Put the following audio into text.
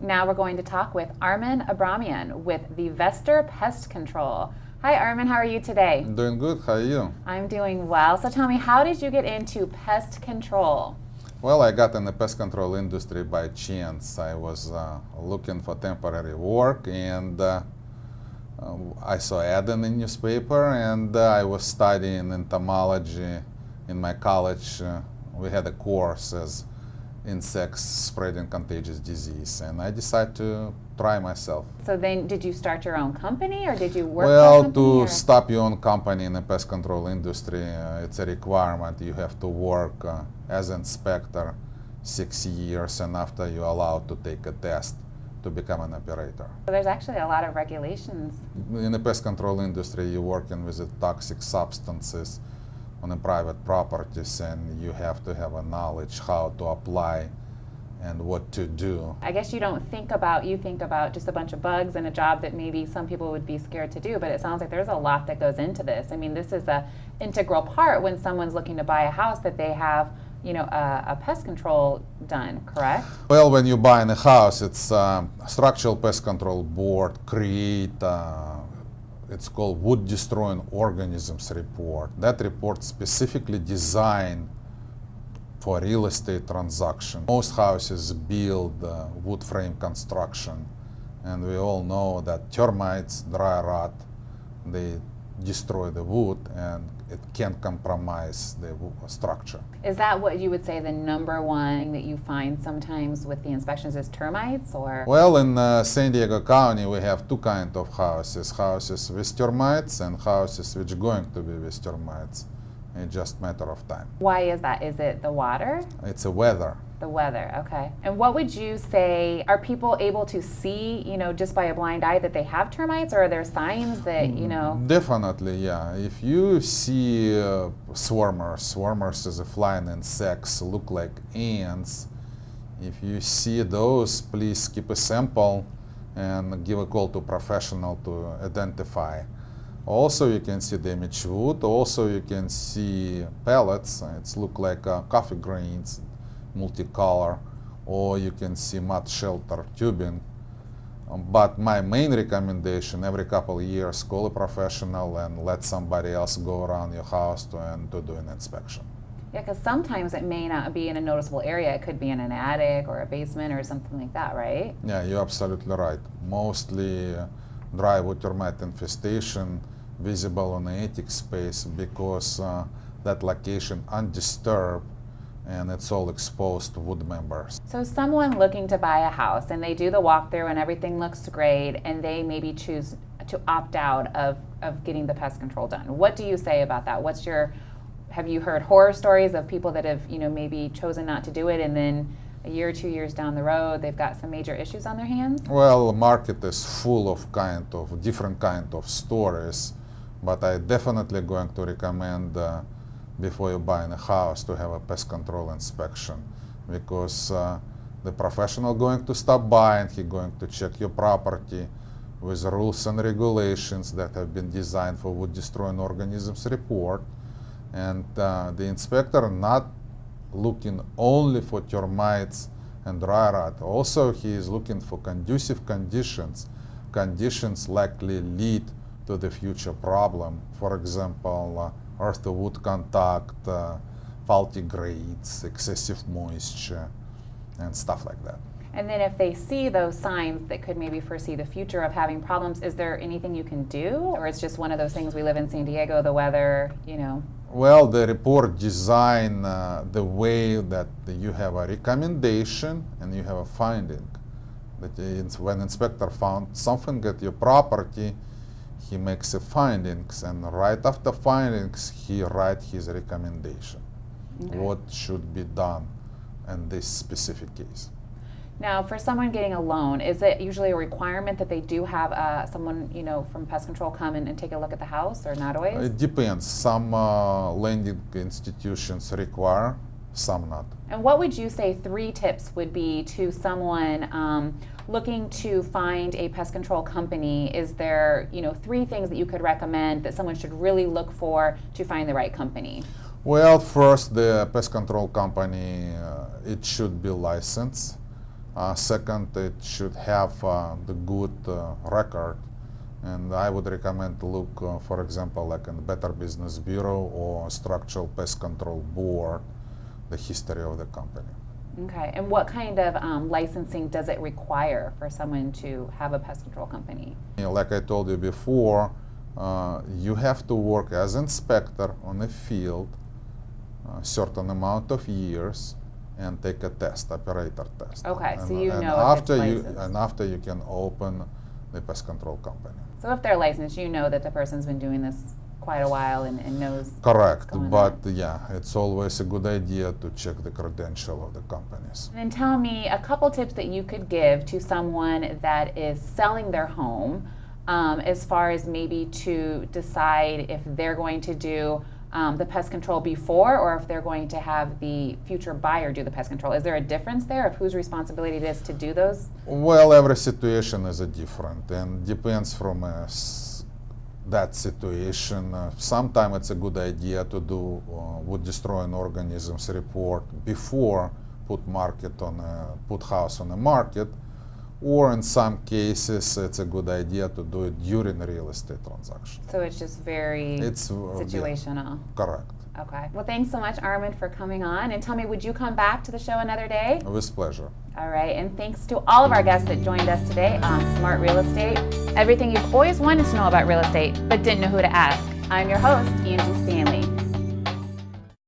Now we're going to talk with Armen with the Vester Pest Control. Hi Armen, how are you today? I'm doing good, how are you? I'm doing well. So tell me, how did you get into pest control? Well, I got in the pest control industry by chance. I was looking for temporary work and I saw an ad in the newspaper and I was studying entomology in my college. We had a course as insects spreading contagious disease, and I decided to try myself. So then did you start your own company or did you work Well, for a company? to start your own company in the pest control industry, it's a requirement. You have to work as inspector 6 years, and after you're allowed to take a test to become an operator. So there's actually a lot of regulations. In the pest control industry, you're working with the toxic substances on the private properties, and you have to have a knowledge how to apply and what to do. I guess you think about just a bunch of bugs and a job that maybe some people would be scared to do, but it sounds like there's a lot that goes into this. I mean, this is an integral part when someone's looking to buy a house that they have, a pest control done, correct? Well, when you buy in a house, it's structural pest control board create it's called wood destroying organisms report. That report specifically designed for real estate transaction. Most houses build wood frame construction, and we all know that termites, dry rot, they destroy the wood and it can compromise the structure. Is that what you would say the number one thing that you find sometimes with the inspections is termites, or? Well, in San Diego County we have two kinds of houses. Houses with termites and houses which are going to be with termites. It's just a matter of time. Why is that? Is it the water? It's the weather. The weather, okay. And what would you say, are people able to see, just by a blind eye that they have termites, or are there signs that, Definitely, yeah. If you see swarmers is a flying insects, look like ants. If you see those, please keep a sample and give a call to a professional to identify. Also, you can see damaged wood. Also, you can see pellets. It's look like coffee grains, multicolor, or you can see mud shelter tubing. But my main recommendation, every couple of years, call a professional and let somebody else go around your house to do an inspection. Yeah, because sometimes it may not be in a noticeable area. It could be in an attic or a basement or something like that, right? Yeah, you're absolutely right. Mostly dry wood termite infestation visible on the attic space because that location undisturbed and it's all exposed to wood members. So someone looking to buy a house and they do the walkthrough and everything looks great and they maybe choose to opt out of getting the pest control done. What do you say about that? Have you heard horror stories of people that have maybe chosen not to do it and then a year or 2 years down the road they've got some major issues on their hands? Well, the market is full of different kind of stories, but I definitely going to recommend before you buy a house to have a pest control inspection, because the professional going to stop by and he going to check your property with rules and regulations that have been designed for wood destroying organisms report, and the inspector not looking only for termites and dry rot. Also, he is looking for conducive conditions likely lead to the future problem. For example, earth to wood contact, faulty grades, excessive moisture, and stuff like that. And then if they see those signs that could maybe foresee the future of having problems, is there anything you can do? Or it's just one of those things, we live in San Diego, the weather, Well, the report design the way that you have a recommendation and you have a finding. That when inspector found something at your property, he makes a findings, and right after findings, he writes his recommendation. Okay. What should be done in this specific case. Now, for someone getting a loan, is it usually a requirement that they do have someone, from pest control come in and take a look at the house, or not always? It depends. Some lending institutions require, some not. And what would you say 3 tips would be to someone looking to find a pest control company? Is there, 3 things that you could recommend that someone should really look for to find the right company? Well, first, the pest control company, it should be licensed. Second, it should have the good record, and I would recommend to look, for example, like in Better Business Bureau or Structural Pest Control Board, the history of the company. Okay, and what kind of licensing does it require for someone to have a pest control company? Like I told you before, you have to work as inspector on a field a certain amount of years and take a test, operator test. Okay, so you and know if after it's you licensed. and after you can open the pest control company. So if they're licensed, you know that the person's been doing this quite a while and knows Correct, what's going but on. yeah, it's always a good idea to check the credential of the companies. And then tell me a couple tips that you could give to someone that is selling their home, as far as maybe to decide if they're going to do the pest control before or if they're going to have the future buyer do the pest control. Is there a difference there of whose responsibility it is to do those? Well, every situation is a different and depends from that situation. Sometimes it's a good idea to do wood destroying organisms report before put house on the market, or in some cases it's a good idea to do it during a real estate transaction. So it's just very It's situational. Correct. Okay. Well, thanks so much, Armen, for coming on. And tell me, would you come back to the show another day? With pleasure. All right. And thanks to all of our guests that joined us today on Smart Real Estate. Everything you've always wanted to know about real estate, but didn't know who to ask. I'm your host, Angie